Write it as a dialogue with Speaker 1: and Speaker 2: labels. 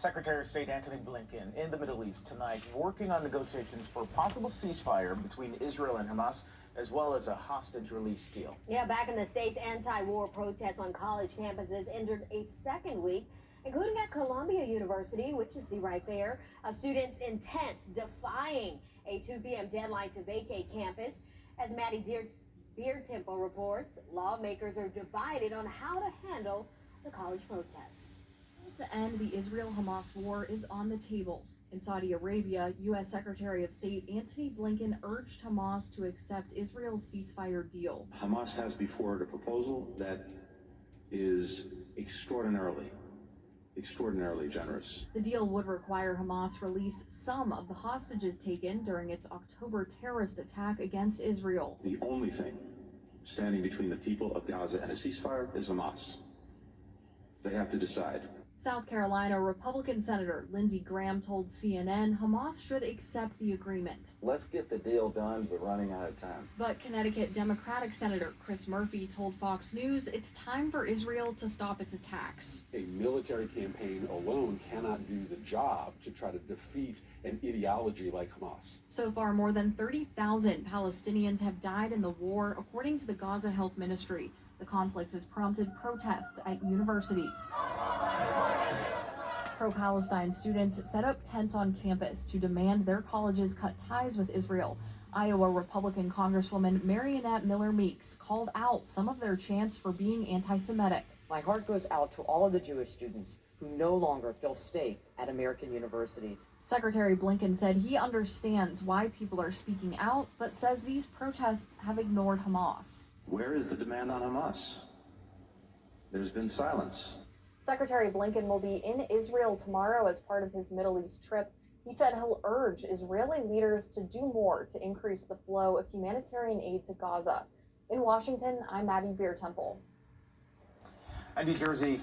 Speaker 1: Secretary of State Antony Blinken in the Middle East tonight, working on negotiations for a possible ceasefire between Israel and Hamas, as well as a hostage release deal.
Speaker 2: Yeah, back in the States, anti-war protests on college campuses entered a second week, including at Columbia University, which you see right there. Students in tents defying a 2 p.m. deadline to vacate campus. As Maddie Beirtempfel reports, lawmakers are divided on how to handle the college protests.
Speaker 3: To end the Israel-Hamas war is on the table. In Saudi Arabia, U.S. Secretary of State Antony Blinken urged Hamas to accept Israel's ceasefire deal.
Speaker 4: Hamas has before it a proposal that is extraordinarily generous.
Speaker 3: The deal would require Hamas release some of the hostages taken during its October terrorist attack against Israel.
Speaker 4: The only thing standing between the people of Gaza and a ceasefire is Hamas. They have to decide.
Speaker 3: South Carolina Republican Senator Lindsey Graham told CNN Hamas should accept the agreement.
Speaker 5: Let's get the deal done, but running out of time.
Speaker 3: But Connecticut Democratic Senator Chris Murphy told Fox News it's time for Israel to stop its attacks.
Speaker 6: A military campaign alone cannot do the job to try to defeat an ideology like Hamas.
Speaker 3: So far, more than 30,000 Palestinians have died in the war, according to the Gaza Health Ministry. The conflict has prompted protests at universities. Pro-Palestine students set up tents on campus to demand their colleges cut ties with Israel. Iowa Republican Congresswoman Marionette Miller Meeks called out some of their chants for being anti-Semitic.
Speaker 7: My heart goes out to all of the Jewish students who no longer feel safe at American universities.
Speaker 3: Secretary Blinken said he understands why people are speaking out, but says these protests have ignored Hamas.
Speaker 4: Where is the demand on Hamas? There's been silence.
Speaker 3: Secretary Blinken will be in Israel tomorrow as part of his Middle East trip. He said he'll urge Israeli leaders to do more to increase the flow of humanitarian aid to Gaza. In Washington, I'm Maddie Beirtempfel.
Speaker 1: And New Jersey